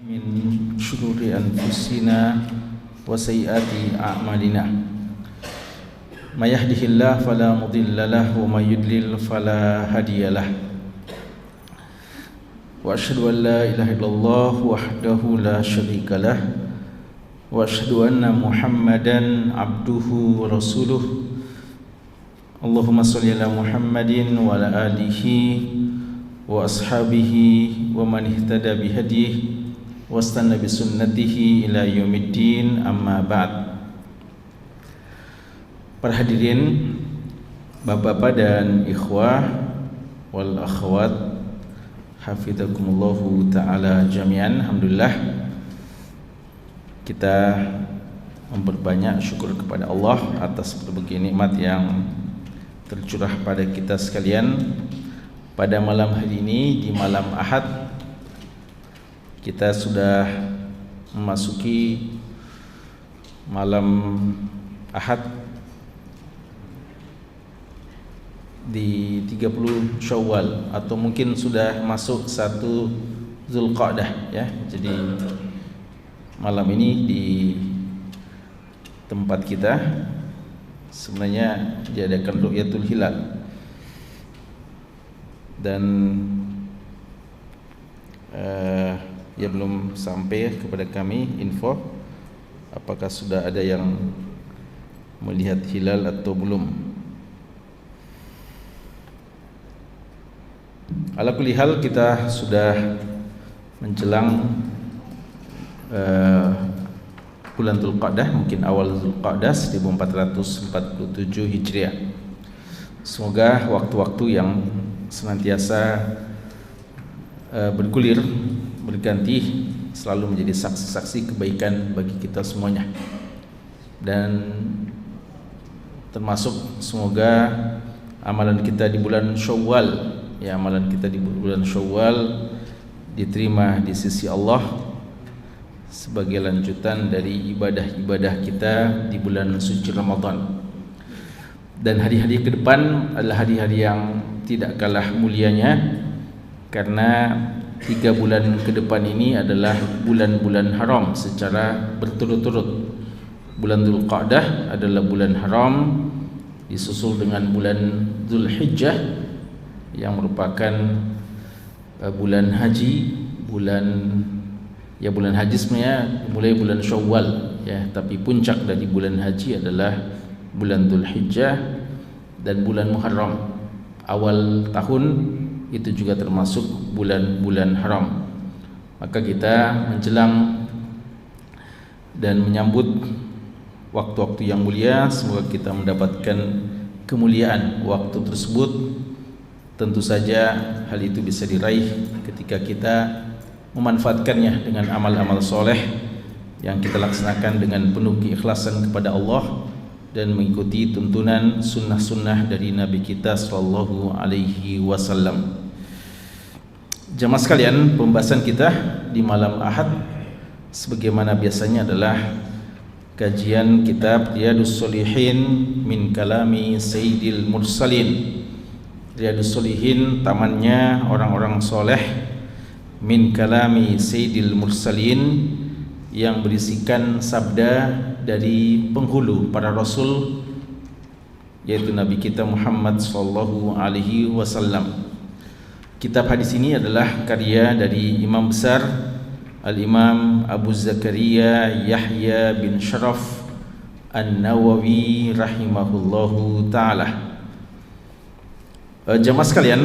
min syururi anfusina wa sayyiati a'malina. May yahdihillahu fala mudhillalah wa may yudlil fala hadiyalah. Wa asyhadu an la ilaha illallah wahdahu la syarikalah wa asyhadu anna Muhammadan abduhu wa rasuluh. Allahumma shalli ala Muhammadin wa ala alihi wa ashabihi wa man ihtada bihadihi wastanna bisunnatihi ila yaumiddin, amma ba'd. Para hadirin, bapak-bapak dan ikhwah wal akhwat, hafizakumullahu ta'ala jami'an. Alhamdulillah, kita memperbanyak syukur kepada Allah atas berbagai nikmat yang tercurah pada kita sekalian. Pada malam hari ini, di malam Ahad, kita sudah memasuki malam Ahad di 30 Syawal, atau mungkin sudah masuk 1 Zulqa'dah ya. Jadi malam ini di tempat kita sebenarnya diadakan Ru'yatul Hilal, dan ya belum sampai kepada kami info apakah sudah ada yang melihat hilal atau belum. Ala kulli hal, kita sudah menjelang bulan Dzulqa'dah, mungkin awal Dzulqa'dah 1447 Hijriah. Semoga waktu-waktu yang senantiasa bergulir, berganti, selalu menjadi saksi-saksi kebaikan bagi kita semuanya. Dan termasuk semoga amalan kita di bulan Syawal, ya, amalan kita di bulan Syawal diterima di sisi Allah sebagai lanjutan dari ibadah-ibadah kita di bulan suci Ramadan. Dan hari-hari ke depan adalah hari-hari yang tidak kalah mulianya, karena 3 bulan ke depan ini adalah bulan-bulan haram secara berturut-turut. Bulan Dzulqa'dah adalah bulan haram, disusul dengan bulan Dzulhijjah yang merupakan bulan haji. Bulan haji sebenarnya mulai bulan Syawal ya, tapi puncak dari bulan haji adalah bulan Dzulhijjah dan bulan Muharram. Awal tahun itu juga termasuk bulan-bulan haram. Maka kita menjelang dan menyambut waktu-waktu yang mulia, semoga kita mendapatkan kemuliaan waktu tersebut. Tentu saja hal itu bisa diraih ketika kita memanfaatkannya dengan amal-amal soleh yang kita laksanakan dengan penuh keikhlasan kepada Allah dan mengikuti tuntunan sunnah-sunnah dari Nabi kita sallallahu alaihi wasallam. Jamaah sekalian, pembahasan kita di malam Ahad sebagaimana biasanya adalah kajian kitab Riyadhus Shalihin min kalami Sayyidil Mursalin. Riyadhus Shalihin, tamannya orang-orang soleh, min kalami Sayyidil Mursalin, yang berisikan sabda dari penghulu para rasul, yaitu Nabi kita Muhammad sallallahu alaihi wasallam. Kitab hadis ini adalah karya dari Imam besar Al-Imam Abu Zakaria Yahya bin Sharaf An-Nawawi rahimahullahu ta'ala. Jamaah sekalian,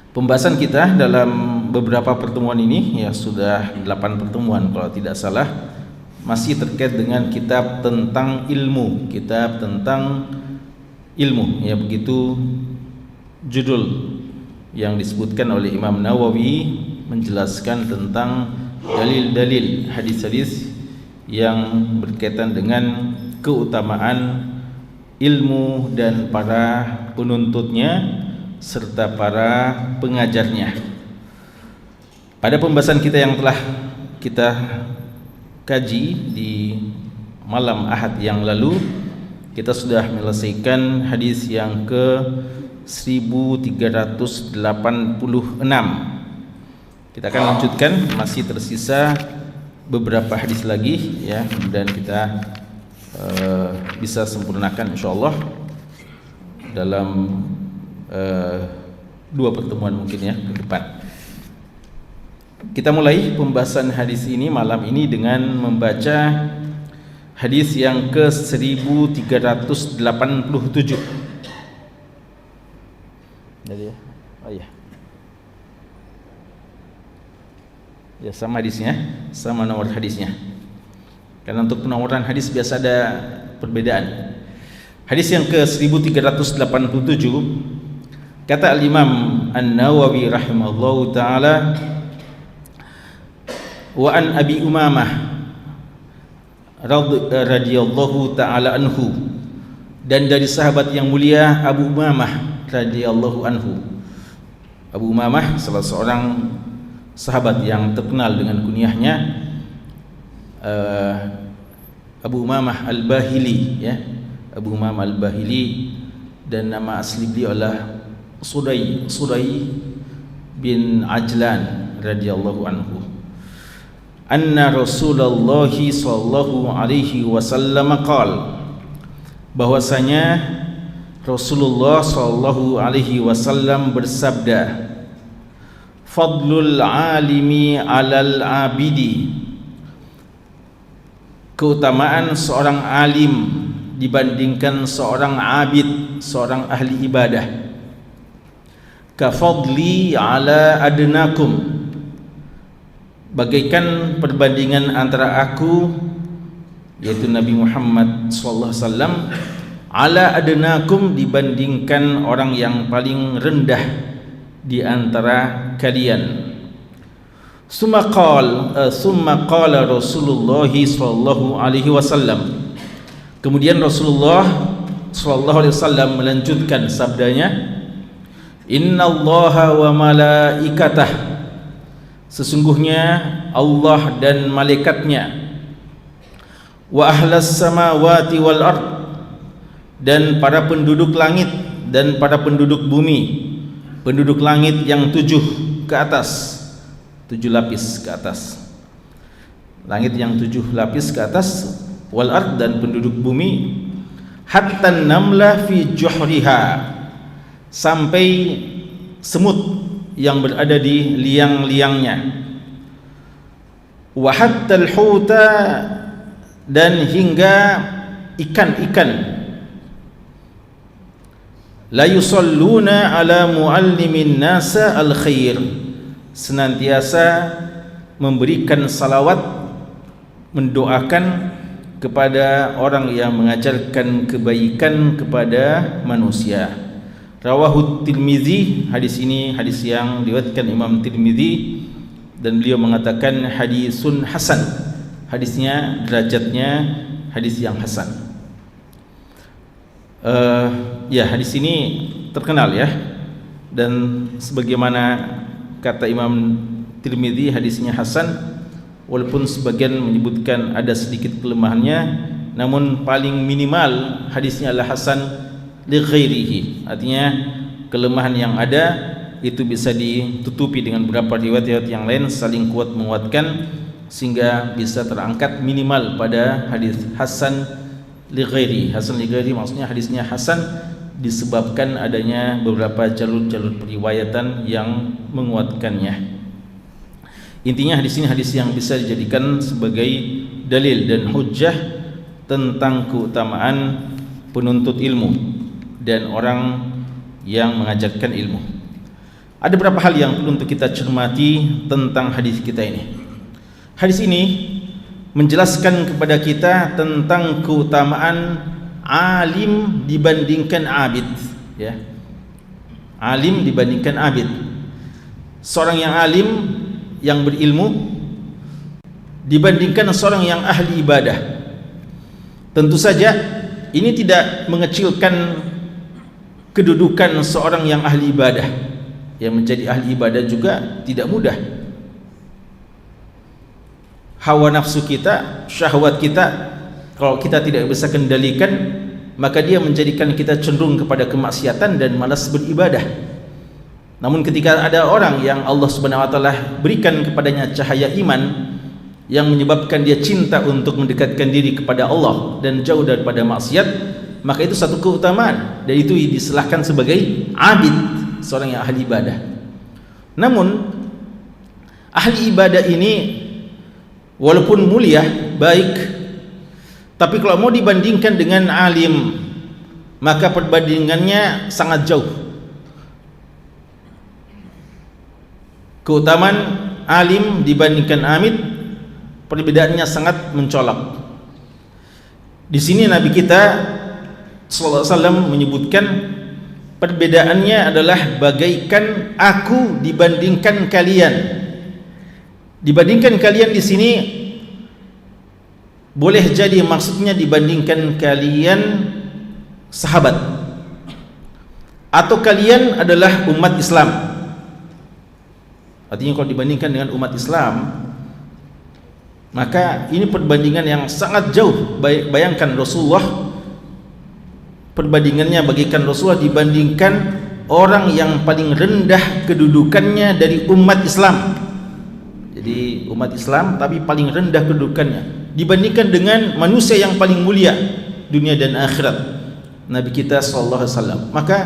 pembahasan kita dalam beberapa pertemuan ini, ya sudah 8 pertemuan kalau tidak salah, masih terkait dengan kitab tentang ilmu, ya, begitu judul yang disebutkan oleh Imam Nawawi, menjelaskan tentang dalil-dalil hadis-hadis yang berkaitan dengan keutamaan ilmu dan para penuntutnya serta para pengajarnya. Pada pembahasan kita yang telah kita kaji di malam Ahad yang lalu, kita sudah menyelesaikan hadis yang ke 1386. Kita akan lanjutkan, masih tersisa beberapa hadis lagi ya, dan kita bisa sempurnakan insyaallah dalam 2 pertemuan mungkin ya ke depan. Kita mulai pembahasan hadis ini malam ini dengan membaca hadis yang ke 1387. Jadi ya, oh iya. Ya sama hadisnya, sama nomor hadisnya. Karena untuk penomoran hadis biasa ada perbedaan. Hadis yang ke 1387, kata Al-Imam An-Nawawi rahimahullahu taala, wa an Abi Umamah radhiyallahu taala anhu, dan dari sahabat yang mulia Abu Umamah radhiyallahu anhu. Abu Umamah salah seorang sahabat yang terkenal dengan kunyahnya Abu Umamah Al-Bahili ya. Abu Umamah Al-Bahili, dan nama asli beliau adalah Sudai bin Ajlan radhiyallahu anhu. Anna Rasulullah sallallahu alaihi wasallam qala, bahwasanya Rasulullah sallallahu alaihi wasallam bersabda, fadlul alimi alal abidi, keutamaan seorang alim dibandingkan seorang abid, seorang ahli ibadah. Ka fadli ala adnakum, bagaikan perbandingan antara aku, yaitu Nabi Muhammad sallallahu alaihi wasallam, ala adnakum, dibandingkan orang yang paling rendah di antara kalian. Summa qala Rasulullah sallallahu alaihi wasallam, kemudian Rasulullah sallallahu alaihi wasallam melanjutkan sabdanya, innallaha wa malaikatah, sesungguhnya Allah dan malaikatnya, wa ahlas samawati wal ard, dan para penduduk langit dan para penduduk bumi. Penduduk langit yang 7 ke atas, 7 lapis ke atas, langit yang 7 lapis ke atas, wal ard, dan penduduk bumi, hatta namla fi juhriha, sampai semut yang berada di liang-liangnya, wa hatta al-huta, dan hingga ikan-ikan, la yusalluna ala muallimin nasa al-khair, senantiasa memberikan salawat, mendoakan kepada orang yang mengajarkan kebaikan kepada manusia. Rawahu Tirmizi, hadis ini hadis yang diriwayatkan Imam Tirmizi, dan beliau mengatakan hadisun hasan, hadisnya derajatnya hadis yang hasan. Ya, hadis ini terkenal ya, dan sebagaimana kata Imam Tirmizi hadisnya hasan, walaupun sebagian menyebutkan ada sedikit kelemahannya, namun paling minimal hadisnya adalah hasan li ghairihi, artinya kelemahan yang ada itu bisa ditutupi dengan beberapa riwayat-riwayat yang lain saling kuat menguatkan, sehingga bisa terangkat minimal pada hadis hasan li ghairi. Hasan li ghairi maksudnya hadisnya hasan disebabkan adanya beberapa jalur-jalur periwayatan yang menguatkannya. Intinya hadis ini hadis yang bisa dijadikan sebagai dalil dan hujjah tentang keutamaan penuntut ilmu dan orang yang mengajarkan ilmu. Ada beberapa hal yang perlu untuk kita cermati tentang hadis kita ini. Hadis ini menjelaskan kepada kita tentang keutamaan alim dibandingkan abid ya. Alim dibandingkan abid. Seorang yang alim, yang berilmu, dibandingkan seorang yang ahli ibadah. Tentu saja ini tidak mengecilkan kedudukan seorang yang ahli ibadah. Yang menjadi ahli ibadah juga tidak mudah. Hawa nafsu kita, syahwat kita, kalau kita tidak bisa kendalikan, maka dia menjadikan kita cenderung kepada kemaksiatan dan malas beribadah. Namun ketika ada orang yang Allah Subhanahu wa taala berikan kepadanya cahaya iman yang menyebabkan dia cinta untuk mendekatkan diri kepada Allah dan jauh daripada maksiat, maka itu satu keutamaan dan itu disilahkan sebagai abid, seorang yang ahli ibadah. Namun ahli ibadah ini walaupun mulia, baik, tapi kalau mau dibandingkan dengan alim, maka perbandingannya sangat jauh. Keutamaan alim dibandingkan abid, perbedaannya sangat mencolok. Di sini Nabi kita sallallahu alaihi wasallam menyebutkan perbedaannya adalah bagaikan aku dibandingkan kalian. Dibandingkan kalian di sini boleh jadi maksudnya dibandingkan kalian sahabat, atau kalian adalah umat Islam. Artinya kalau dibandingkan dengan umat Islam, maka ini perbandingan yang sangat jauh. Bayangkan Rasulullah, perbandingannya bagaikan Rasulullah dibandingkan orang yang paling rendah kedudukannya dari umat Islam. Jadi umat Islam tapi paling rendah kedudukannya dibandingkan dengan manusia yang paling mulia dunia dan akhirat, Nabi kita sallallahu alaihi wasallam. Maka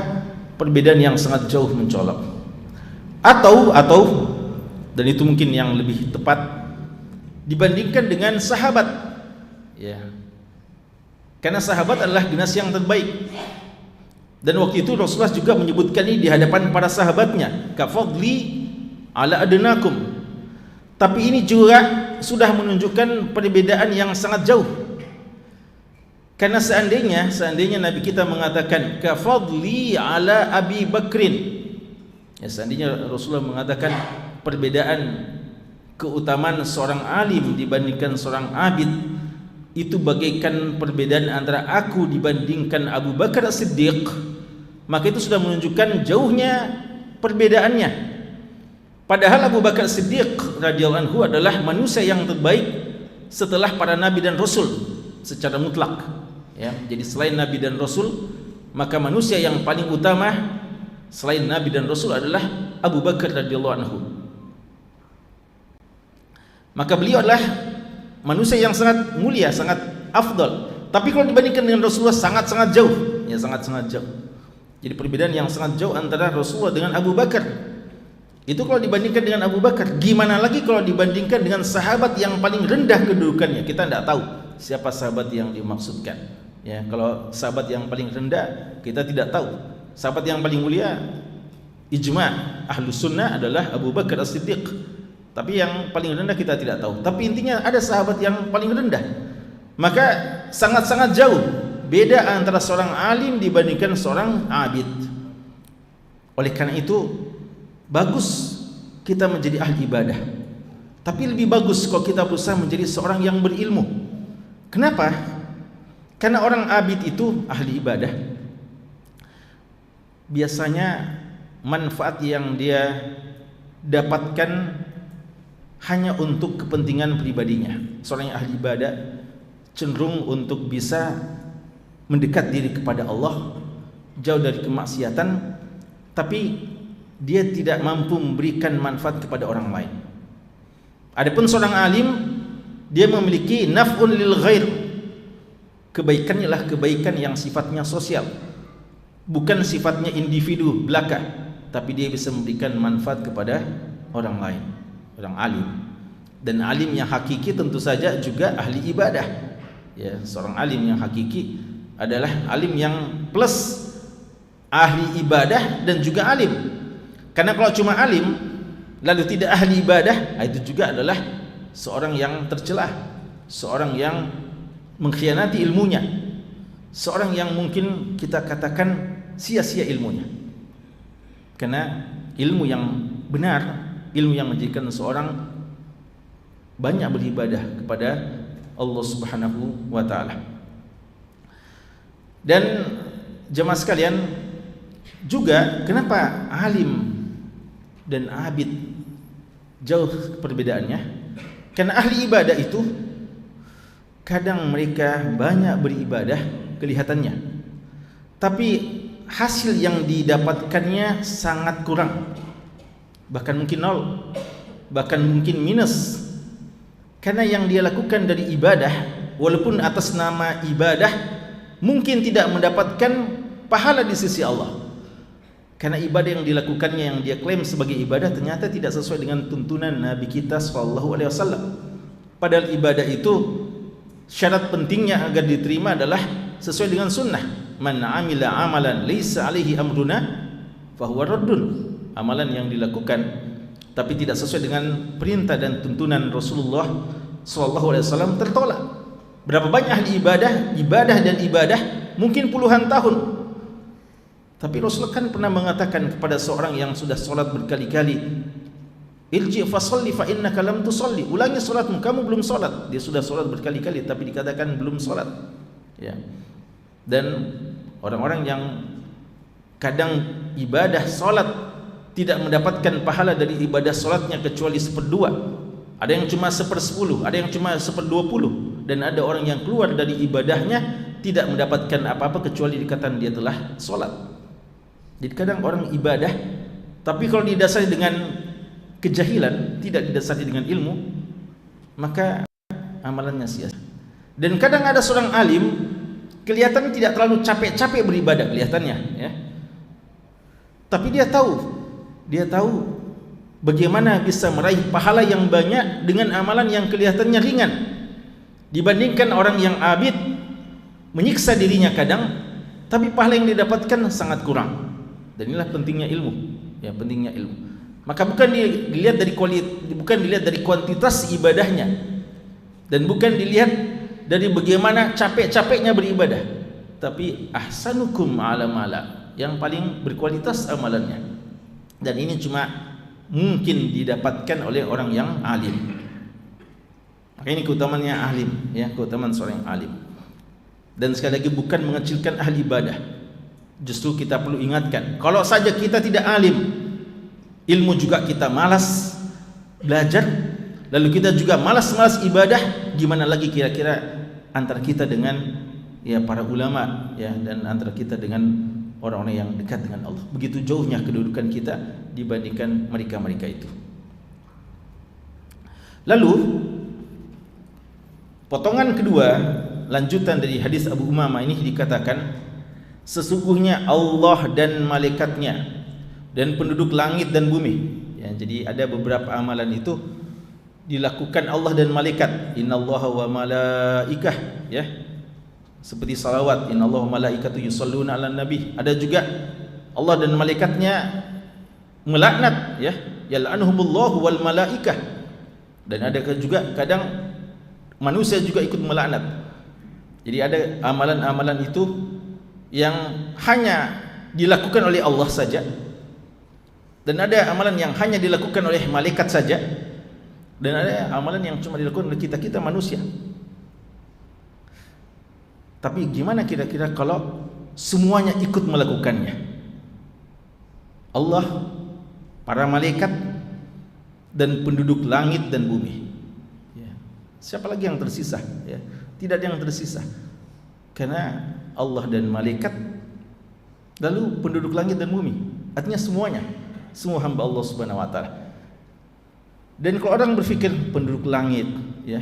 perbedaan yang sangat jauh mencolok. Atau dan itu mungkin yang lebih tepat, dibandingkan dengan sahabat, ya, karena sahabat adalah generasi yang terbaik. Dan waktu itu Rasulullah juga menyebutkan ini di hadapan para sahabatnya, kafadli ala adnakum. Tapi ini juga sudah menunjukkan perbedaan yang sangat jauh. Karena seandainya Nabi kita mengatakan kafadli ala Abi Bakrin, ya, seandainya Rasulullah mengatakan perbedaan keutamaan seorang alim dibandingkan seorang abid itu bagaikan perbedaan antara aku dibandingkan Abu Bakar As-Siddiq, maka itu sudah menunjukkan jauhnya perbedaannya. Padahal Abu Bakar As-Siddiq radhiyallahu anhu adalah manusia yang terbaik setelah para nabi dan rasul secara mutlak, ya. Jadi selain nabi dan rasul, maka manusia yang paling utama selain nabi dan rasul adalah Abu Bakar radhiyallahu anhu. Maka beliau adalah manusia yang sangat mulia, sangat afdal. Tapi kalau dibandingkan dengan Rasulullah sangat-sangat jauh, ya, sangat-sangat jauh. Jadi perbedaan yang sangat jauh antara Rasulullah dengan Abu Bakar. Itu kalau dibandingkan dengan Abu Bakar. Gimana lagi kalau dibandingkan dengan sahabat yang paling rendah kedudukannya? Kita tidak tahu siapa sahabat yang dimaksudkan. Ya, kalau sahabat yang paling rendah kita tidak tahu. Sahabat yang paling mulia, ijma' Ahlus Sunnah adalah Abu Bakar As-Siddiq. Tapi yang paling rendah kita tidak tahu. Tapi intinya ada sahabat yang paling rendah. Maka sangat-sangat jauh beda antara seorang alim dibandingkan seorang abid. Oleh karena itu bagus kita menjadi ahli ibadah. Tapi lebih bagus kalau kita berusaha menjadi seorang yang berilmu. Kenapa? Karena orang abid itu ahli ibadah, biasanya manfaat yang dia dapatkan hanya untuk kepentingan pribadinya. Seorang yang ahli ibadah cenderung untuk bisa mendekat diri kepada Allah, jauh dari kemaksiatan, tapi dia tidak mampu memberikan manfaat kepada orang lain. Adapun seorang alim, dia memiliki naf'un lil ghair. Kebaikannya adalah kebaikan yang sifatnya sosial, bukan sifatnya individu belaka, tapi dia bisa memberikan manfaat kepada orang lain. Orang alim, dan alim yang hakiki tentu saja juga ahli ibadah, ya. Seorang alim yang hakiki adalah alim yang plus ahli ibadah dan juga alim. Karena kalau cuma alim lalu tidak ahli ibadah, itu juga adalah seorang yang tercelah, seorang yang mengkhianati ilmunya, seorang yang mungkin kita katakan sia-sia ilmunya. Karena ilmu yang benar, ilmu yang menjadikan seorang banyak beribadah kepada Allah Subhanahu wa taala. Dan jemaah sekalian, juga kenapa alim dan abid jauh perbedaannya? Karena ahli ibadah itu kadang mereka banyak beribadah kelihatannya, tapi hasil yang didapatkannya sangat kurang, bahkan mungkin nol, bahkan mungkin minus. Karena yang dia lakukan dari ibadah, walaupun atas nama ibadah, mungkin tidak mendapatkan pahala di sisi Allah. Karena ibadah yang dilakukannya, yang dia klaim sebagai ibadah, ternyata tidak sesuai dengan tuntunan Nabi kita SAW. Padahal ibadah itu syarat pentingnya agar diterima adalah sesuai dengan sunnah. Man amila amalan laisa alaihi amruna fahuwa raddun. Amalan yang dilakukan tapi tidak sesuai dengan perintah dan tuntunan Rasulullah SAW tertolak. Berapa banyak ahli ibadah dan ibadah mungkin puluhan tahun, tapi Rasul kan pernah mengatakan kepada seorang yang sudah sholat berkali-kali, irji fasalli fa innaka lam tusalli, ulangi sholatmu, kamu belum sholat. Dia sudah sholat berkali-kali tapi dikatakan belum sholat, ya. Dan orang-orang yang kadang ibadah sholat tidak mendapatkan pahala dari ibadah sholatnya kecuali 1/2, ada yang cuma 1/10, ada yang cuma 1/20, dan ada orang yang keluar dari ibadahnya tidak mendapatkan apa-apa kecuali dikatakan dia telah sholat. Jadi kadang orang ibadah, tapi kalau didasari dengan kejahilan, tidak didasari dengan ilmu, maka amalannya sia-sia. Dan kadang ada seorang alim, kelihatan tidak terlalu capek-capek beribadah kelihatannya, ya. Tapi dia tahu bagaimana bisa meraih pahala yang banyak dengan amalan yang kelihatannya ringan, dibandingkan orang yang abid menyiksa dirinya kadang, tapi pahala yang didapatkan sangat kurang. Dan inilah pentingnya ilmu, ya, pentingnya ilmu. Maka bukan dilihat dari kuantitas ibadahnya, dan bukan dilihat dari bagaimana capek-capeknya beribadah, tapi ahsanukum alamala, yang paling berkualitas amalannya. Dan ini cuma mungkin didapatkan oleh orang yang alim. Maka ini keutamaannya alim, ya, keutamaan seorang yang alim. Dan sekali lagi bukan mengecilkan ahli ibadah. Justru kita perlu ingatkan, kalau saja kita tidak alim, ilmu juga kita malas belajar, lalu kita juga malas ibadah, gimana lagi kira-kira antara kita dengan, ya, para ulama, ya, dan antara kita dengan orang-orang yang dekat dengan Allah. Begitu jauhnya kedudukan kita dibandingkan mereka-mereka itu. Lalu potongan kedua, lanjutan dari hadis Abu Umamah ini dikatakan, sesungguhnya Allah dan malaikatnya dan penduduk langit dan bumi, ya, jadi ada beberapa amalan itu dilakukan Allah dan malaikat. Innallaha wa malaikah, ya, seperti salawat, innallaha wa malaikatu yusholluna 'alan nabi. Ada juga Allah dan malaikatnya melaknat, ya, yal'anuhumullahu wal malaikah. Dan ada juga kadang manusia juga ikut melaknat. Jadi ada amalan-amalan itu yang hanya dilakukan oleh Allah saja, dan ada amalan yang hanya dilakukan oleh malaikat saja, dan ada amalan yang cuma dilakukan oleh kita manusia. Tapi gimana kira-kira kalau semuanya ikut melakukannya? Allah, para malaikat, dan penduduk langit dan bumi, ya. Siapa lagi yang tersisa? Ya, tidak ada yang tersisa. Karena Allah dan malaikat, lalu penduduk langit dan bumi, artinya semuanya, semua hamba Allah Subhanahu wa taala. Dan kalau orang berpikir penduduk langit, ya,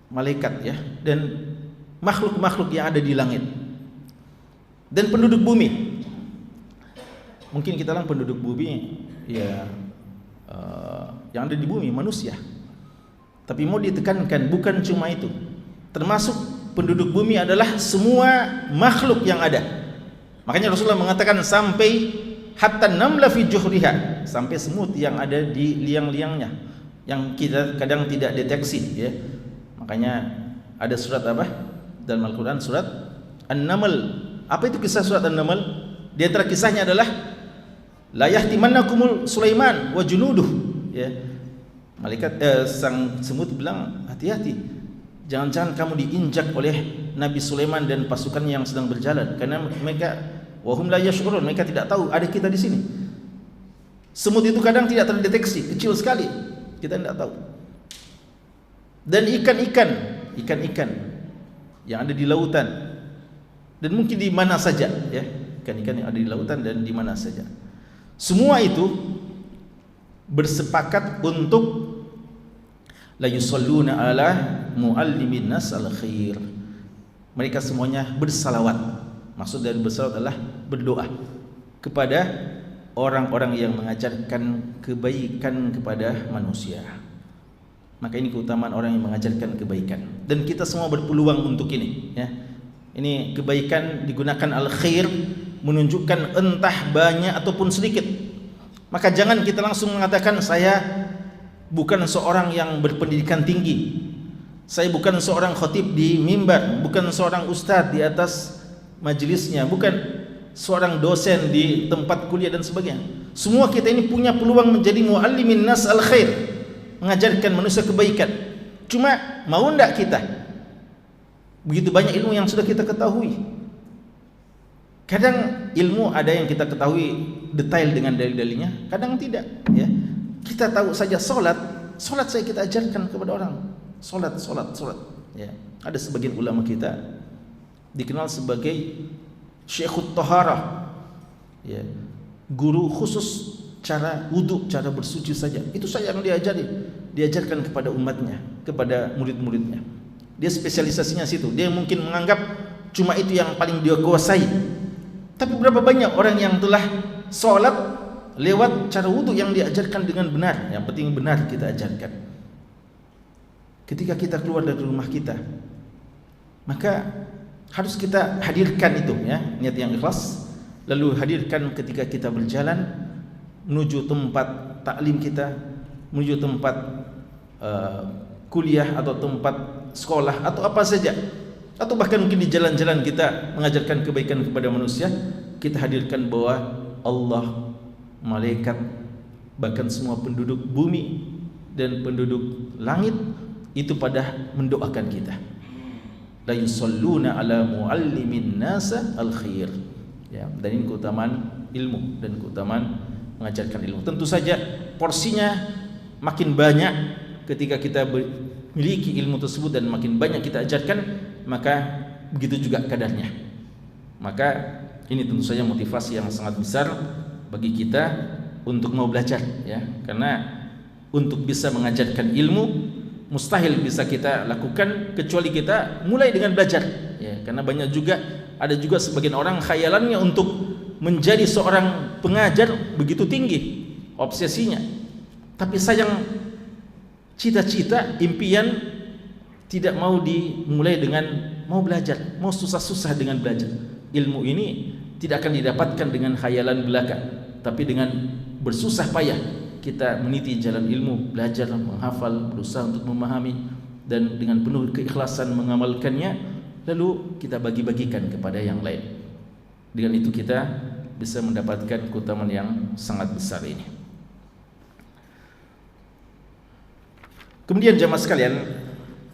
malaikat, ya, dan makhluk-makhluk yang ada di langit, dan penduduk bumi, mungkin kita bilang penduduk bumi, ya, yang ada di bumi manusia. Tapi mau ditekankan bukan cuma itu, termasuk penduduk bumi adalah semua makhluk yang ada. Makanya Rasulullah mengatakan sampai hatta namla fi juhriha, sampai semut yang ada di liang-liangnya, yang kita kadang tidak deteksi, ya. Makanya ada surat apa dalam Al-Quran, surat An-Naml. Apa itu kisah surat An-Naml? Di antara kisahnya adalah la yahtimannakumul Sulaiman wa junuduh, ya. Malaikat sang semut bilang, hati-hati, jangan-jangan kamu diinjak oleh Nabi Sulaiman dan pasukannya yang sedang berjalan, karena mereka wahum la yash'urun, mereka tidak tahu ada kita di sini. Semut itu kadang tidak terdeteksi, kecil sekali, kita tidak tahu. Dan ikan-ikan yang ada di lautan, dan mungkin di mana saja, ya, ikan-ikan yang ada di lautan dan di mana saja. Semua itu bersepakat untuk la yusalluna ala muallimin nas al khair. Mereka semuanya bersalawat. Maksud dari bersalawat adalah berdoa kepada orang-orang yang mengajarkan kebaikan kepada manusia. Maka ini keutamaan orang yang mengajarkan kebaikan, dan kita semua berpeluang untuk ini, ya. Ini kebaikan digunakan al-khair, menunjukkan entah banyak ataupun sedikit. Maka jangan kita langsung mengatakan saya bukan seorang yang berpendidikan tinggi, saya bukan seorang khatib di mimbar, bukan seorang ustadz di atas majelisnya, bukan seorang dosen di tempat kuliah dan sebagainya. Semua kita ini punya peluang menjadi muallimin nas al khair, mengajarkan manusia kebaikan. Cuma mau enggak kita? Begitu banyak ilmu yang sudah kita ketahui. Kadang ilmu ada yang kita ketahui detail dengan dalil-dalilnya, kadang tidak, ya. Kita tahu saja salat saya kita ajarkan kepada orang. Salat, ya. Ada sebagian ulama kita dikenal sebagai Syekhut Taharah, ya, guru khusus cara wudu, cara bersuci saja. Itu saja yang diajarkan kepada umatnya, kepada murid-muridnya. Dia spesialisasinya situ. Dia mungkin menganggap cuma itu yang paling dia kuasai. Tapi berapa banyak orang yang telah sholat lewat cara wudu yang diajarkan dengan benar. Yang penting benar kita ajarkan. Ketika kita keluar dari rumah kita, maka harus kita hadirkan itu, ya, niat yang ikhlas. Lalu hadirkan ketika kita berjalan menuju tempat taklim kita, menuju tempat kuliah atau tempat sekolah atau apa saja, atau bahkan mungkin di jalan-jalan kita mengajarkan kebaikan kepada manusia. Kita hadirkan bahwa Allah, malaikat, bahkan semua penduduk bumi dan penduduk langit itu pada mendoakan kita. La yusalluna ala muallimin nasa al khair, ya. Dan ini keutamaan ilmu dan keutamaan mengajarkan ilmu. Tentu saja porsinya makin banyak ketika kita memiliki ilmu tersebut, dan makin banyak kita ajarkan, maka begitu juga kadarnya. Maka ini tentu saja motivasi yang sangat besar bagi kita untuk mau belajar, ya. Karena untuk bisa mengajarkan ilmu mustahil bisa kita lakukan kecuali kita mulai dengan belajar, ya. Karena ada juga sebagian orang khayalannya untuk menjadi seorang pengajar begitu tinggi, obsesinya. Tapi sayang, cita-cita, impian tidak mau dimulai dengan mau belajar, mau susah-susah dengan belajar. Ilmu ini tidak akan didapatkan dengan khayalan belaka, tapi dengan bersusah payah kita meniti jalan ilmu, belajar, menghafal, berusaha untuk memahami, dan dengan penuh keikhlasan mengamalkannya, lalu kita bagi-bagikan kepada yang lain. Dengan itu kita bisa mendapatkan keutamaan yang sangat besar ini. Kemudian jemaah sekalian,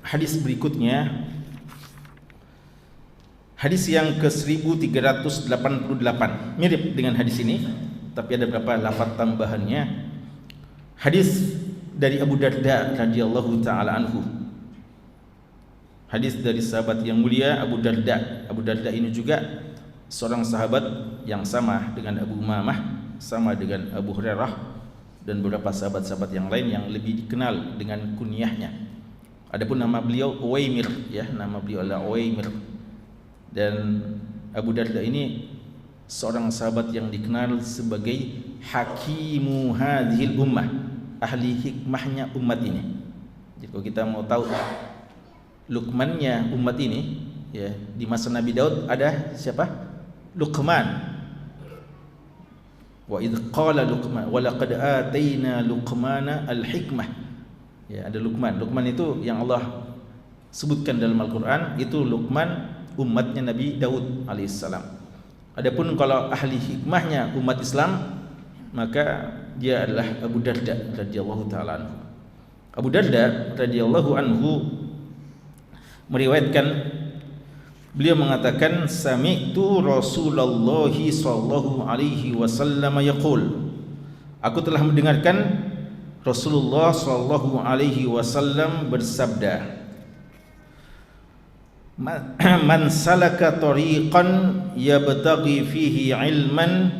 hadis berikutnya, hadis yang ke-1388, mirip dengan hadis ini, tapi ada beberapa lafaz tambahannya. Hadis dari Abu Darda radhiyallahu taala anhu. Hadis dari sahabat yang mulia Abu Darda. Abu Darda ini juga seorang sahabat yang sama dengan Abu Umamah, sama dengan Abu Hurairah, dan beberapa sahabat-sahabat yang lain yang lebih dikenal dengan kunyahnya. Adapun nama beliau Uwaimir, ya, nama beliau adalah Uwaimir. Dan Abu Darda ini seorang sahabat yang dikenal sebagai hakimu hadhil ummah, ahli hikmahnya umat ini. Jadi kalau kita mau tahu Luqmannya umat ini, ya, di masa Nabi Daud ada siapa? Luqman. Wa idh qala Luqman wa laqad atayna Luqmana al-hikmah. Ya, ada Luqman. Luqman itu yang Allah sebutkan dalam Al-Qur'an, itu Luqman umatnya Nabi Daud alaihissalam. Adapun kalau ahli hikmahnya umat Islam, maka dia adalah Abu Darda radhiyallahu taala anhu. Abu Darda radhiyallahu anhu meriwayatkan, beliau mengatakan, sami'tu Rasulullah sallallahu alaihi wasallam yaqul, aku telah mendengarkan Rasulullah sallallahu alaihi wasallam bersabda, Man salaka tariqan yabtaghi fihi ilman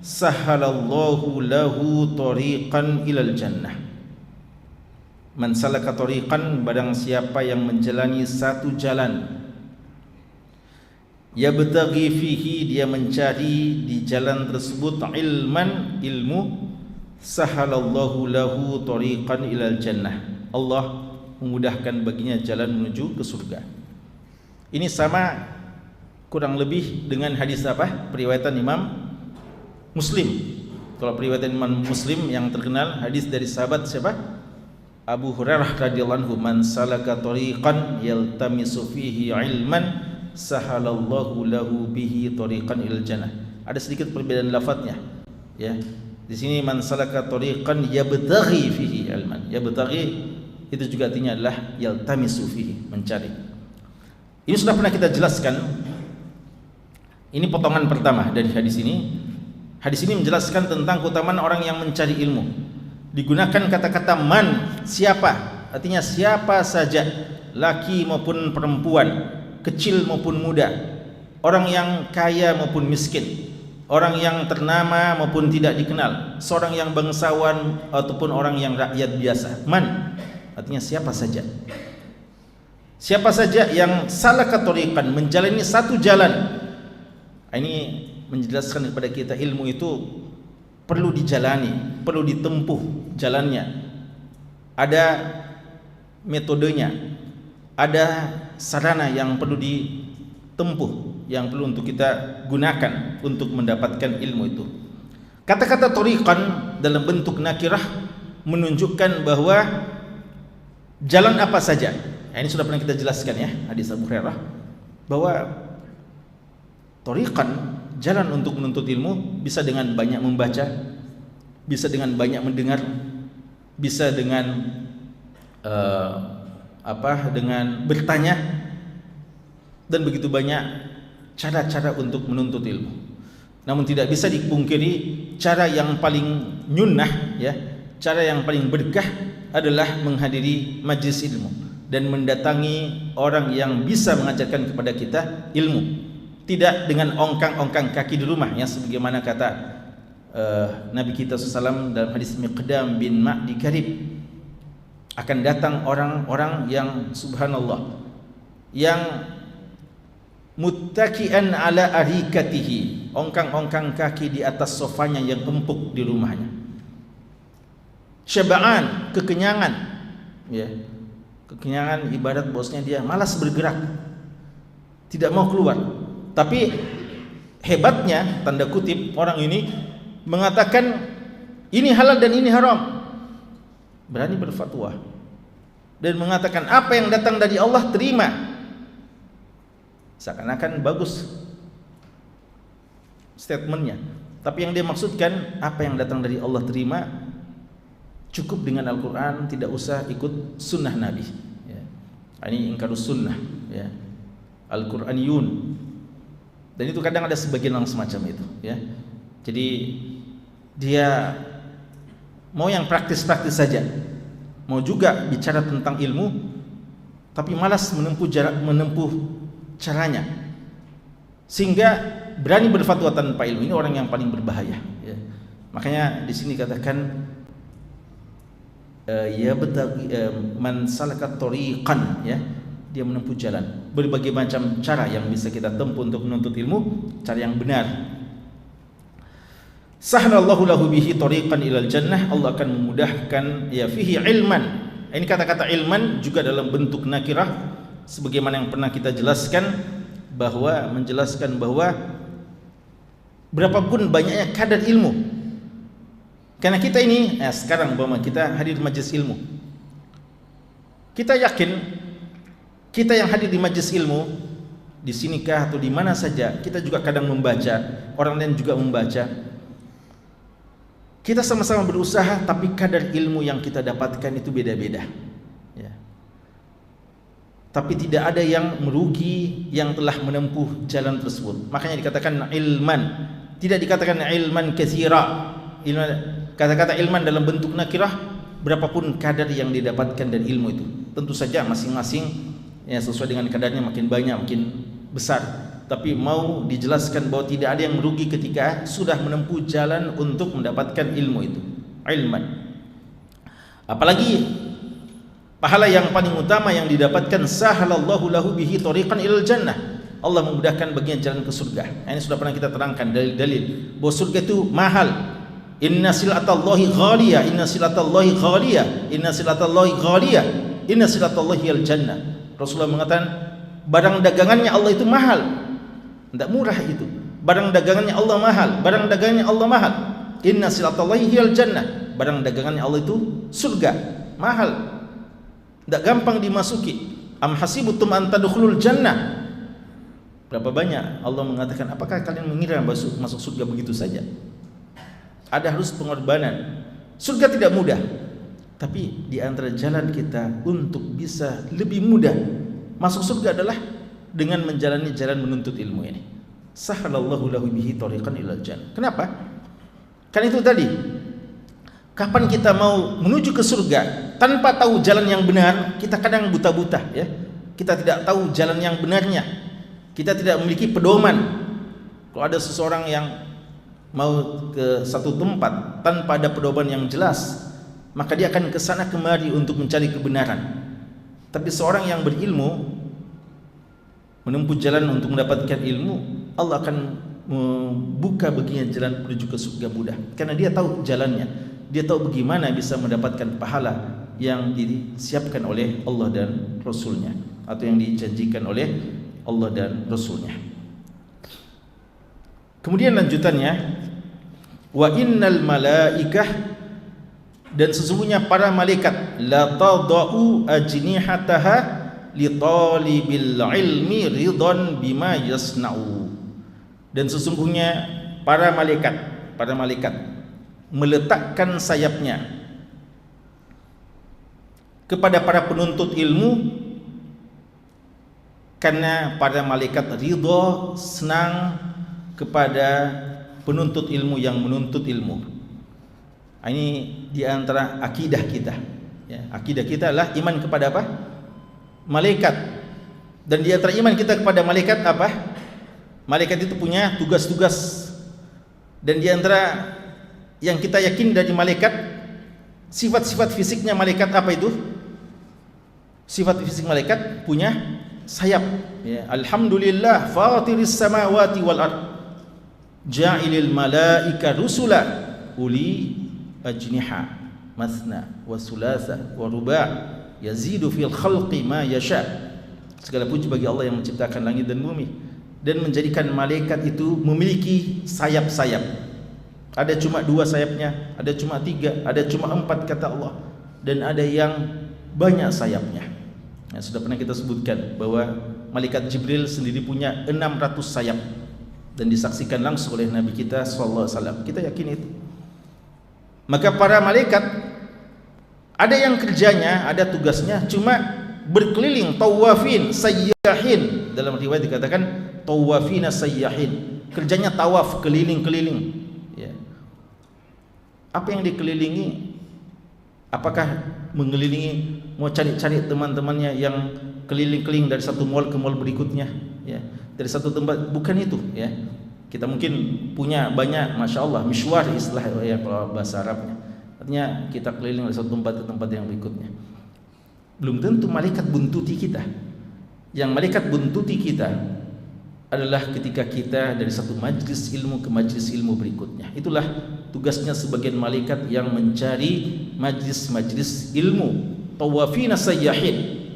sahalallahu lahu tariqan ilal jannah. Man salaka tariqan, barang siapa yang menjalani satu jalan, yabtaghi fihi, dia mencari di jalan tersebut ilman, ilmu, sahalallahu lahu tariqan ilal jannah, Allah memudahkan baginya jalan menuju ke surga. Ini sama kurang lebih dengan hadis apa? Periwayatan Imam Muslim. Kalau periwayatan Imam Muslim yang terkenal, hadis dari sahabat siapa? Abu Hurairah radhiyallahu anhu, man salaka tariqan yaltamisu fihi ilman sahalallahu lahu bihi tariqan ilal jannah. Ada sedikit perbedaan lafadznya, ya. Di sini man salaka tariqan yabtaghi fihi ilman. Yabtaghi itu juga artinya adalah yaltamisu fihi, mencari. Ini sudah pernah kita jelaskan. Ini potongan pertama dari hadis ini. Hadis ini menjelaskan tentang keutamaan orang yang mencari ilmu. Digunakan kata-kata man, siapa, artinya siapa saja, laki maupun perempuan, kecil maupun muda, orang yang kaya maupun miskin, orang yang ternama maupun tidak dikenal, seorang yang bangsawan ataupun orang yang rakyat biasa. Man artinya siapa saja. Siapa saja yang salaka tariqan, menjalani satu jalan. Ini menjelaskan kepada kita ilmu itu perlu dijalani, perlu ditempuh jalannya. Ada metodenya, ada sarana yang perlu ditempuh, yang perlu untuk kita gunakan untuk mendapatkan ilmu itu. Kata-kata tariqan dalam bentuk nakirah menunjukkan bahwa jalan apa saja. Ini sudah pernah kita jelaskan, ya, hadis Abu Hurairah, bahwa tariqan, jalan untuk menuntut ilmu, bisa dengan banyak membaca, bisa dengan banyak mendengar, bisa dengan dengan bertanya, dan begitu banyak cara-cara untuk menuntut ilmu. Namun tidak bisa dipungkiri cara yang paling nyunnah, ya, cara yang paling berkah adalah menghadiri majlis ilmu dan mendatangi orang yang bisa mengajarkan kepada kita ilmu. Tidak dengan ongkang-ongkang kaki di rumah, ya, sebagaimana kata Nabi kita SAW dalam hadis Miqdam bin Ma'di Karib. Akan datang orang-orang yang subhanallah, yang muttaki'an ala arikatihi, ongkang-ongkang kaki di atas sofanya yang empuk di rumahnya. Syaba'an, kekenyangan, ya. Kekenyangan ibarat bosnya dia malas bergerak, tidak mau keluar. Tapi hebatnya, tanda kutip, orang ini mengatakan ini halal dan ini haram, berani berfatwa dan mengatakan apa yang datang dari Allah terima, seakan-akan bagus statementnya. Tapi yang dia maksudkan, apa yang datang dari Allah terima, cukup dengan Al-Quran, tidak usah ikut sunnah Nabi, ya. Ini ingkarus sunnah, ya, Al-Quraniyun. Dan itu kadang ada sebagian orang semacam itu, ya. Jadi dia mau yang praktis-praktis saja, mau juga bicara tentang ilmu, tapi malas menempuh caranya, sehingga berani berfatwa tanpa ilmu. Ini orang yang paling berbahaya, ya. Makanya di sini katakan man salaka tariqan, ya, dia menempuh jalan. Berbagai macam cara yang bisa kita tempuh untuk menuntut ilmu, cara yang benar. Sahlallahu lahu bihi tariqan ilal jannah, Allah akan memudahkan, ya, fihi ilman. Ini kata-kata ilman juga dalam bentuk nakirah, sebagaimana yang pernah kita jelaskan, bahwa menjelaskan bahwa berapapun banyaknya kadar ilmu. Karena kita ini, sekarang bahwa kita hadir di majelis ilmu, kita yakin kita yang hadir di majelis ilmu, di sinikah atau di mana saja, kita juga kadang membaca, orang lain juga membaca. Kita sama-sama berusaha, tapi kadar ilmu yang kita dapatkan itu beda-beda, ya. Tapi tidak ada yang merugi yang telah menempuh jalan tersebut. Makanya dikatakan ilman, tidak dikatakan ilman katsira. Kata-kata ilman dalam bentuk nakirah, berapapun kadar yang didapatkan dari ilmu itu. Tentu saja masing-masing, ya, sesuai dengan kadarnya, makin banyak makin besar. Tapi mau dijelaskan bahwa tidak ada yang merugi ketika sudah menempuh jalan untuk mendapatkan ilmu itu, ilman. Apalagi pahala yang paling utama yang didapatkan, sahalallahu lahu bihi tariqan ilal jannah, Allah memudahkan bagian jalan ke surga. Ini sudah pernah kita terangkan dalil-dalil bahwa surga itu mahal. Inna silatallahi ghaliyah, inna silatallahi ghaliyah, inna silatallahi ghaliyah, inna silatallahi al-jannah. Rasulullah mengatakan barang dagangannya Allah itu mahal, tidak murah itu. Barang dagangannya Allah mahal, barang dagangannya Allah mahal. Inna silatallahi al-jannah, barang dagangannya Allah itu surga, mahal, tidak gampang dimasuki. Am hasibutum an tadkhulul jannah. Berapa banyak Allah mengatakan, apakah kalian mengira masuk surga begitu saja? Ada harus pengorbanan. Surga tidak mudah, tapi di antara jalan kita untuk bisa lebih mudah masuk surga adalah dengan menjalani jalan menuntut ilmu ini. Sahalallahu lahu bihi tariqan ilal jannah. Kenapa? Kan itu tadi, kapan kita mau menuju ke surga tanpa tahu jalan yang benar, kita kadang buta-buta, ya. Kita tidak tahu jalan yang benarnya. Kita tidak memiliki pedoman. Kalau ada seseorang yang mau ke satu tempat tanpa ada pedoman yang jelas, maka dia akan ke sana kemari untuk mencari kebenaran. Tapi seorang yang berilmu, menempuh jalan untuk mendapatkan ilmu, Allah akan membuka baginya jalan menuju ke surga mudah, karena dia tahu jalannya, dia tahu bagaimana bisa mendapatkan pahala yang disiapkan oleh Allah dan Rasulnya, atau yang dijanjikan oleh Allah dan Rasulnya. Kemudian lanjutannya, wa innal malaikah, dan sesungguhnya para malaikat, la tadau ajnihataha li talibil ilmi ridhan bima yasna'u, dan sesungguhnya para malaikat meletakkan sayapnya kepada para penuntut ilmu, karena para malaikat ridho, senang kepada penuntut ilmu yang menuntut ilmu. Ini diantara akidah kita, ya. Akidah kita adalah iman kepada apa? Malaikat. Dan diantara iman kita kepada malaikat apa? Malaikat itu punya tugas-tugas. Dan diantara yang kita yakin dari malaikat, sifat-sifat fisiknya malaikat apa itu? Sifat fisik malaikat punya sayap, ya. Alhamdulillah fatiris samawati wal ard, ja'ilil malaika rusula uli ajniha mathna wa thulatha wa ruba' yazidu fil khalqi ma yasha. Segala puji bagi Allah yang menciptakan langit dan bumi dan menjadikan malaikat itu memiliki sayap-sayap. Ada cuma 2 sayapnya, ada cuma 3, ada cuma 4 kata Allah, dan ada yang banyak sayapnya. Ya, sudah pernah kita sebutkan bahwa malaikat Jibril sendiri punya 600 sayap dan disaksikan langsung oleh Nabi kita sallallahu alaihi wasallam. Kita yakin itu. Maka para malaikat ada yang kerjanya, ada tugasnya cuma berkeliling, tawafin sayyahin. Dalam riwayat dikatakan tawafina sayyahin. Kerjanya tawaf, keliling-keliling, ya. Apa yang dikelilingi? Apakah mengelilingi, mau cari-cari teman-temannya yang keliling-keliling dari satu mall ke mall berikutnya, ya, dari satu tempat? Bukan itu, ya. Kita mungkin punya banyak, masya Allah, mishwar istilah, ya, kalau bahasa Arabnya. Artinya kita keliling dari satu tempat ke tempat yang berikutnya. Belum tentu malaikat buntuti kita. Yang malaikat buntuti kita adalah ketika kita dari satu majlis ilmu ke majlis ilmu berikutnya. Itulah tugasnya sebagian malaikat yang mencari majlis-majlis ilmu, tawafina sayyahin.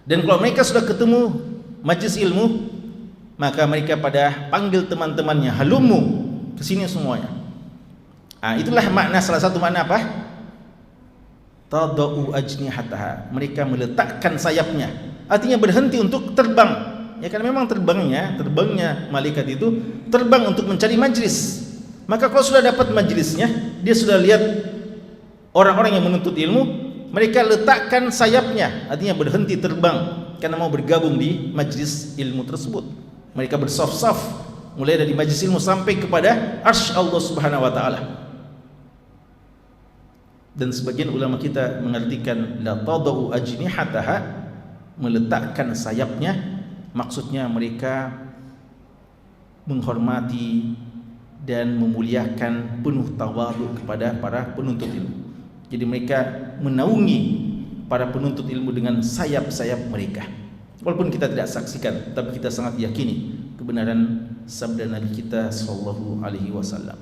Dan kalau mereka sudah ketemu majlis ilmu, maka mereka pada panggil teman-temannya, halumu, kesini semuanya. Itulah makna, salah satu makna apa? Tadau ajnihataha, mereka meletakkan sayapnya, artinya berhenti untuk terbang. Ya, karena memang terbangnya malaikat itu terbang untuk mencari majlis. Maka kalau sudah dapat majlisnya, dia sudah lihat orang-orang yang menuntut ilmu, mereka letakkan sayapnya, artinya berhenti terbang karena mau bergabung di majlis ilmu tersebut. Mereka bersaf-saf mulai dari majlis ilmu sampai kepada arsy Allah Subhanahu wa taala. Dan sebagian ulama kita mengartikan la tadau ajnihataha, meletakkan sayapnya, maksudnya mereka menghormati dan memuliakan, penuh tawadhu kepada para penuntut ilmu. Jadi mereka menaungi para penuntut ilmu dengan sayap-sayap mereka. Walaupun kita tidak saksikan, tapi kita sangat yakini kebenaran sabda Nabi kita sallallahu alaihi wasallam.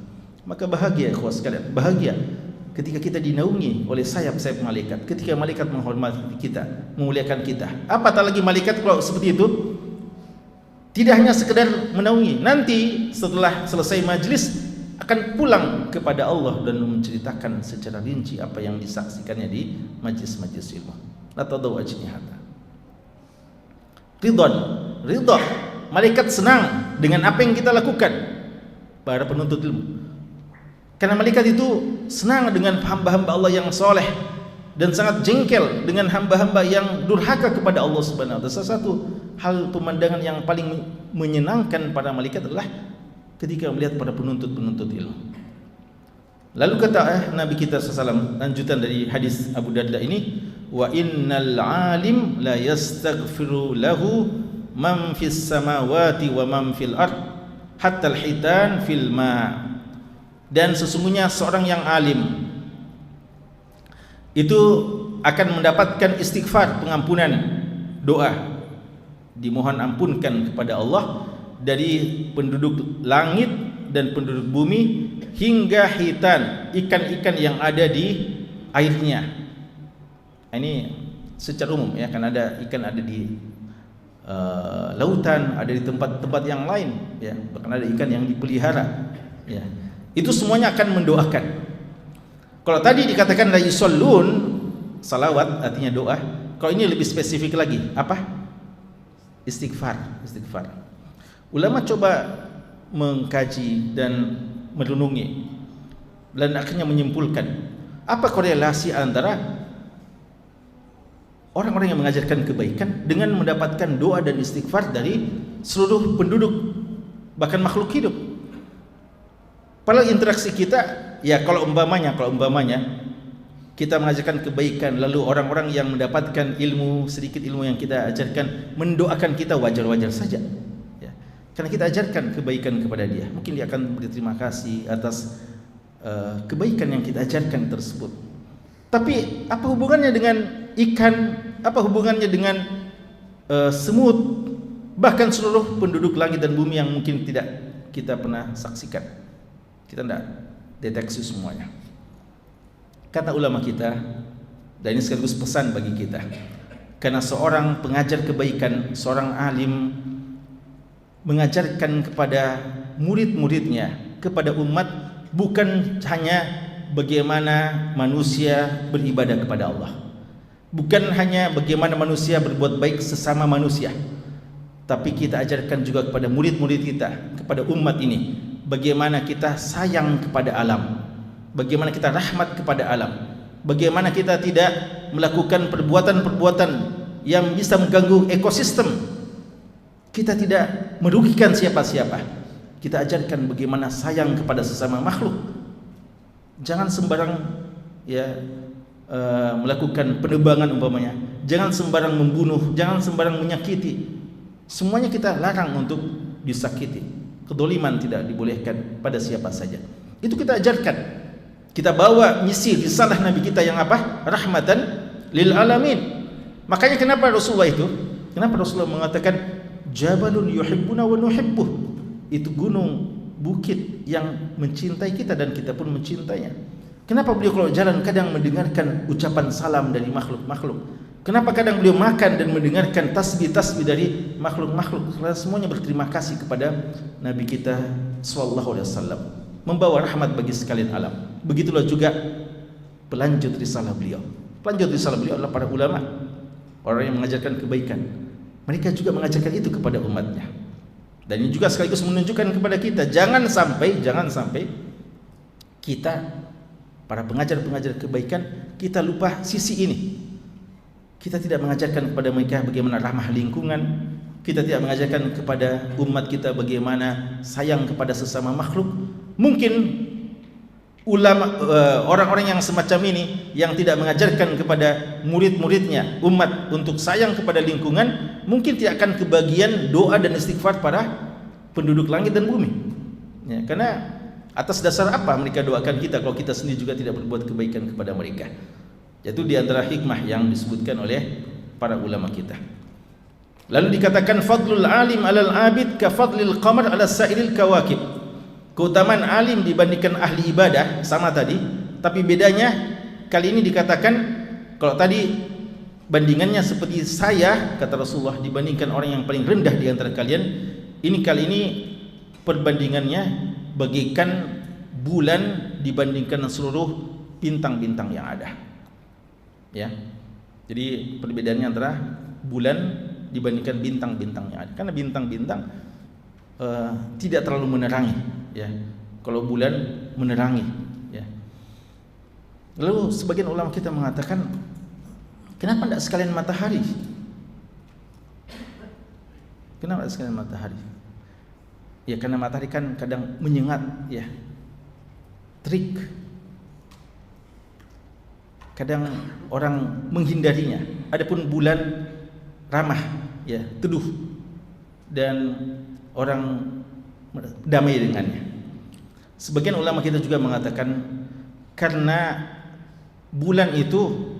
Maka bahagia ikhwah sekalian, bahagia ketika kita dinaungi oleh sayap-sayap malaikat, ketika malaikat menghormati kita, memuliakan kita. Apatah lagi malaikat kalau seperti itu tidak hanya sekedar menaungi, nanti setelah selesai majlis akan pulang kepada Allah dan menceritakan secara rinci apa yang disaksikannya di majlis-majlis ilmu. La tadau ajnihata. Ridha. Malaikat senang dengan apa yang kita lakukan, para penuntut ilmu. Karena malaikat itu senang dengan hamba-hamba Allah yang soleh dan sangat jengkel dengan hamba-hamba yang durhaka kepada Allah Subhanahu wa taala. Salah satu hal pemandangan yang paling menyenangkan para malaikat adalah ketika melihat para penuntut ilmu. Lalu kata Nabi kita SAW, lanjutan dari hadis Abu Darda ini, wa innal alim la yastaghfiru lahu man fis samawati wa man fil ard hatta al hitan fil ma. Dan sesungguhnya seorang yang alim itu akan mendapatkan istighfar, pengampunan, doa, dimohon ampunkan kepada Allah dari penduduk langit dan penduduk bumi hingga hitan, ikan-ikan yang ada di airnya. Ini secara umum ya, kan ada ikan ada di lautan, ada di tempat-tempat yang lain ya, bahkan ada ikan yang dipelihara ya. Itu semuanya akan mendoakan. Kalau tadi dikatakan la yusallun, salawat artinya doa. Kalau ini lebih spesifik lagi, apa? Istighfar. Ulama coba mengkaji dan merenungi dan akhirnya menyimpulkan apa korelasi antara orang-orang yang mengajarkan kebaikan dengan mendapatkan doa dan istighfar dari seluruh penduduk, bahkan makhluk hidup. Padahal interaksi kita, ya kalau umpamanya kita mengajarkan kebaikan, lalu orang-orang yang mendapatkan ilmu, sedikit ilmu yang kita ajarkan mendoakan kita, wajar-wajar saja ya. Karena kita ajarkan kebaikan kepada dia, mungkin dia akan berterima kasih atas kebaikan yang kita ajarkan tersebut. Tapi apa hubungannya dengan ikan? Apa hubungannya dengan semut? Bahkan seluruh penduduk langit dan bumi yang mungkin tidak kita pernah saksikan, kita tidak deteksi semuanya. Kata ulama kita, dan ini sekaligus pesan bagi kita, karena seorang pengajar kebaikan, seorang alim mengajarkan kepada murid-muridnya, kepada umat, bukan hanya bagaimana manusia beribadah kepada Allah, bukan hanya bagaimana manusia berbuat baik sesama manusia, tapi kita ajarkan juga kepada murid-murid kita, kepada umat ini, bagaimana kita sayang kepada alam, bagaimana kita rahmat kepada alam, bagaimana kita tidak melakukan perbuatan-perbuatan yang bisa mengganggu ekosistem, kita tidak merugikan siapa-siapa. Kita ajarkan bagaimana sayang kepada sesama makhluk. Jangan sembarang ya melakukan penebangan umpamanya, jangan sembarang membunuh, jangan sembarang menyakiti. Semuanya kita larang untuk disakiti. Kedoliman tidak dibolehkan pada siapa saja. Itu kita ajarkan. Kita bawa misi risalah Nabi kita yang apa? Rahmatan lil alamin. Makanya kenapa Rasulullah mengatakan jabalun yuhibbuna wa nuhibbuh. Itu gunung, bukit yang mencintai kita dan kita pun mencintainya. Kenapa beliau kalau jalan kadang mendengarkan ucapan salam dari makhluk-makhluk? Kenapa kadang beliau makan dan mendengarkan tasbih-tasbih dari makhluk-makhluk? Karena semuanya berterima kasih kepada Nabi kita sallallahu alaihi wasallam, membawa rahmat bagi sekalian alam. Begitulah juga pelanjut risalah beliau. Pelanjut risalah beliau adalah para ulama, orang yang mengajarkan kebaikan. Mereka juga mengajarkan itu kepada umatnya. Dan ini juga sekaligus menunjukkan kepada kita, jangan sampai kita para pengajar-pengajar kebaikan kita lupa sisi ini. Kita tidak mengajarkan kepada mereka bagaimana ramah lingkungan, kita tidak mengajarkan kepada umat kita bagaimana sayang kepada sesama makhluk. Mungkin ulama, orang-orang yang semacam ini yang tidak mengajarkan kepada murid-muridnya, umat, untuk sayang kepada lingkungan, mungkin tidak akan kebagian doa dan istighfar para penduduk langit dan bumi. Ya, karena atas dasar apa mereka doakan kita kalau kita sendiri juga tidak berbuat kebaikan kepada mereka? Itu di antara hikmah yang disebutkan oleh para ulama kita. Lalu dikatakan fadlul alim alal abid ka fadlil qamar ala sa'iril kawakib. Keutamaan alim dibandingkan ahli ibadah sama tadi, tapi bedanya kali ini dikatakan, kalau tadi bandingannya seperti saya, kata Rasulullah, dibandingkan orang yang paling rendah di antara kalian, ini kali ini perbandingannya bagaikan bulan dibandingkan seluruh bintang-bintang yang ada. Ya. Jadi perbedaannya antara bulan dibandingkan bintang-bintang yang ada. Karena bintang-bintang tidak terlalu menerangi, ya. Kalau bulan menerangi, ya. Lalu sebagian ulama kita mengatakan, kenapa tidak sekalian matahari? Kenapa tidak sekalian matahari? Ya karena matahari kan kadang menyengat, ya, trik. Kadang orang menghindarinya. Adapun bulan ramah, ya, teduh, dan orang damai dengannya. Sebagian ulama kita juga mengatakan karena bulan itu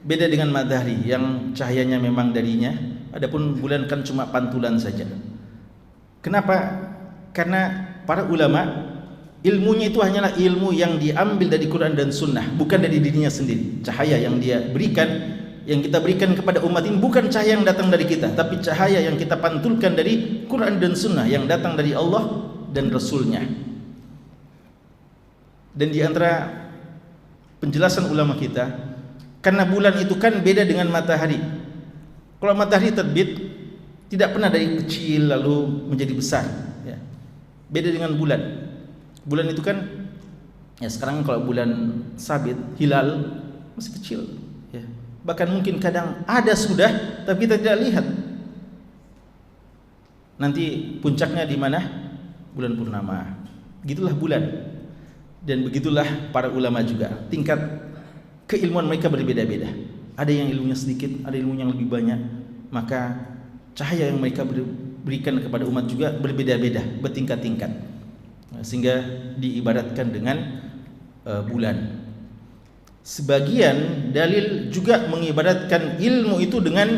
beda dengan matahari yang cahayanya memang darinya, adapun bulan kan cuma pantulan saja. Kenapa? Karena para ulama ilmunya itu hanyalah ilmu yang diambil dari Quran dan Sunnah, bukan dari dirinya sendiri. Cahaya yang dia berikan, yang kita berikan kepada umat ini bukan cahaya yang datang dari kita, tapi cahaya yang kita pantulkan dari Quran dan Sunnah yang datang dari Allah dan Rasulnya. Dan di antara penjelasan ulama kita, karena bulan itu kan beda dengan matahari. Kalau matahari terbit tidak pernah dari kecil lalu menjadi besar, ya. Beda dengan bulan. Bulan itu kan, ya sekarang kalau bulan sabit, hilal masih kecil, ya. Bahkan mungkin kadang ada sudah, tapi kita tidak lihat. Nanti puncaknya di mana? Bulan purnama. Begitulah bulan. Dan begitulah para ulama juga. Tingkat keilmuan mereka berbeda-beda. Ada yang ilmunya sedikit, ada ilmunya yang lebih banyak. Maka cahaya yang mereka berikan kepada umat juga berbeda-beda, bertingkat-tingkat. Sehingga diibaratkan dengan bulan. Sebagian dalil juga mengibaratkan ilmu itu dengan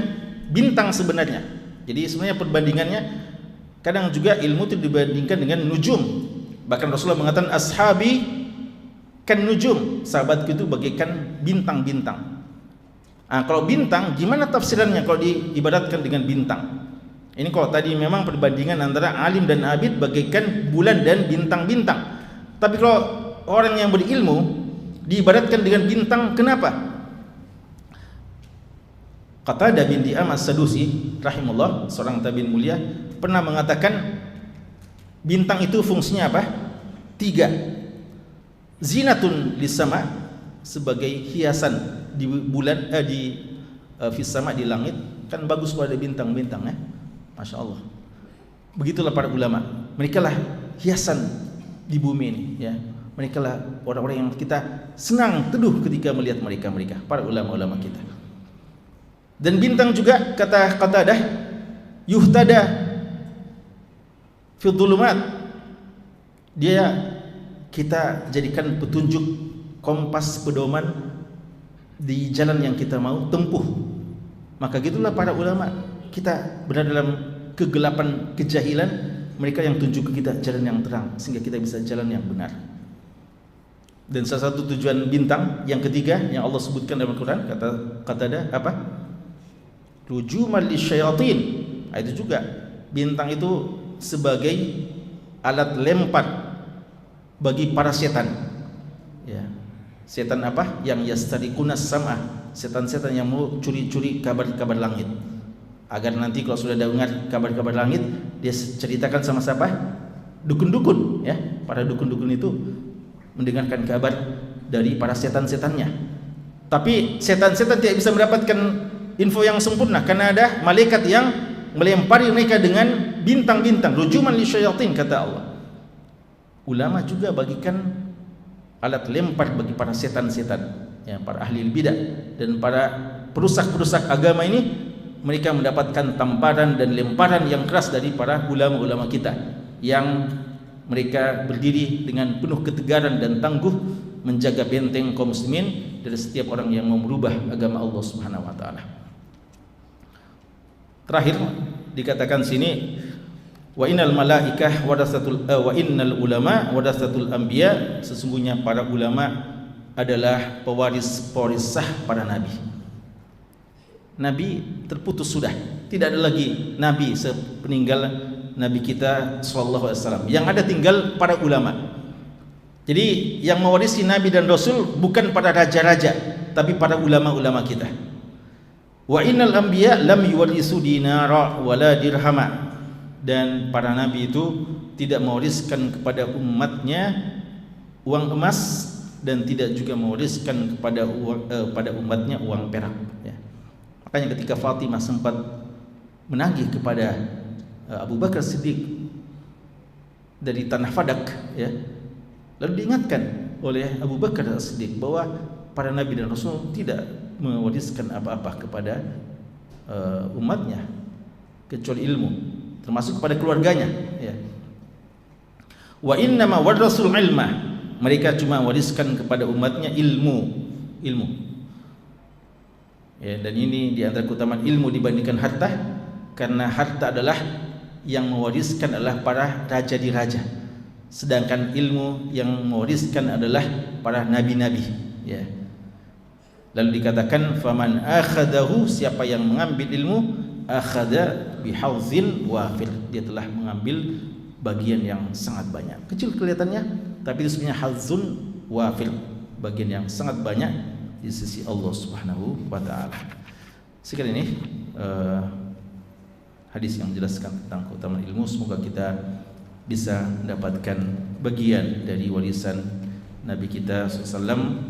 bintang sebenarnya. Jadi sebenarnya perbandingannya kadang juga ilmu itu dibandingkan dengan nujum. Bahkan Rasulullah mengatakan ashabi kan nujum, sahabatku itu bagaikan bintang-bintang. Kalau bintang gimana tafsirannya kalau diibaratkan dengan bintang? Ini kalau tadi memang perbandingan antara alim dan abid bagaikan bulan dan bintang-bintang. Tapi kalau orang yang berilmu diibaratkan dengan bintang, kenapa? Qatadah bin Di'am As-Sadusi rahimahullah, seorang tabi'in mulia, pernah mengatakan bintang itu fungsinya apa? 3. Zinatun lisama, sebagai hiasan di bulan, fis sama, di langit. Kan bagus kalau ada bintang-bintang, ya. Masya Allah. Begitulah para ulama. Mereka lah hiasan di bumi ini, ya. Mereka lah orang-orang yang kita senang teduh ketika melihat mereka, para ulama-ulama kita. Dan bintang juga, kata Qatadah, yuhtada fi dhulumat. Dia kita jadikan petunjuk, kompas, pedoman di jalan yang kita mau tempuh. Maka gitulah para ulama. Kita berada dalam kegelapan kejahilan, mereka yang tunjuk ke kita jalan yang terang sehingga kita bisa jalan yang benar. Dan salah satu tujuan bintang yang ketiga yang Allah sebutkan dalam Al-Quran, kata ada apa? Rujuman lisyayatin. Itu juga bintang itu sebagai alat lempar bagi para setan. Ya. Setan apa? Yang yastariqunas sam'a, setan-setan yang mau curi-curi kabar-kabar langit. Agar nanti kalau sudah dengar kabar-kabar langit, dia ceritakan sama siapa? Dukun-dukun, ya. Para dukun-dukun itu mendengarkan kabar dari para setan-setannya. Tapi setan-setan tidak bisa mendapatkan info yang sempurna karena ada malaikat yang melempari mereka dengan bintang-bintang. Rujuman lisyayatin, kata Allah. Ulama juga bagikan alat lempar bagi para setan-setan, ya, para ahli bidah dan para perusak-perusak agama ini. Mereka mendapatkan tamparan dan lemparan yang keras dari para ulama-ulama kita yang mereka berdiri dengan penuh ketegaran dan tangguh menjaga benteng kaum muslimin dari setiap orang yang mau merubah agama Allah Subhanahu wa taala. Terakhir dikatakan sini, wa innal malaikah warasatul wa innal ulama warasatul anbiya, sesungguhnya para ulama adalah pewaris sah para nabi. Nabi terputus sudah, tidak ada lagi nabi sepeninggal nabi kita sallallahu alaihi wasallam. Yang ada tinggal para ulama. Jadi yang mewarisi nabi dan rasul bukan para raja-raja, tapi para ulama-ulama kita. Wa innal anbiya lam yuwarisu dinara wala dirhama, dan para nabi itu tidak mewariskan kepada umatnya uang emas dan tidak juga mewariskan kepada pada umatnya uang perak, ya. Makanya ketika Fatimah sempat menagih kepada Abu Bakar Siddiq dari tanah Fadak, ya, lalu diingatkan oleh Abu Bakar Siddiq bahwa para nabi dan rasul tidak mewariskan apa-apa kepada umatnya kecuali ilmu, termasuk kepada keluarganya, ya. Wa innama warasul ilma, mereka cuma wariskan kepada umatnya ilmu. Ya, dan ini di antara keutamaan ilmu dibandingkan harta, karena harta adalah yang mewariskan adalah para raja di raja, sedangkan ilmu yang mewariskan adalah para nabi-nabi, ya. Lalu dikatakan faman akhadahu, siapa yang mengambil ilmu, akhada bihauzin wafir, dia telah mengambil bagian yang sangat banyak. Kecil kelihatannya, tapi itu sebenarnya hazun wafir, bagian yang sangat banyak di sisi Allah Subhanahu wa taala. Sekian ini hadis yang menjelaskan tentang keutamaan ilmu. Semoga kita bisa mendapatkan bagian dari warisan Nabi kita SAW.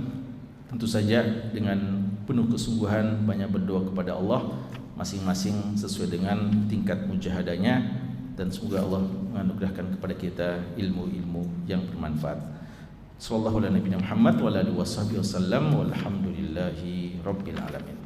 Tentu saja dengan penuh kesungguhan, banyak berdoa kepada Allah masing-masing sesuai dengan tingkat mujahadanya, dan semoga Allah menganugerahkan kepada kita ilmu-ilmu yang bermanfaat. Sallallahu alaihi Muhammad wa alihi wasallam walhamdulillahi rabbil alamin.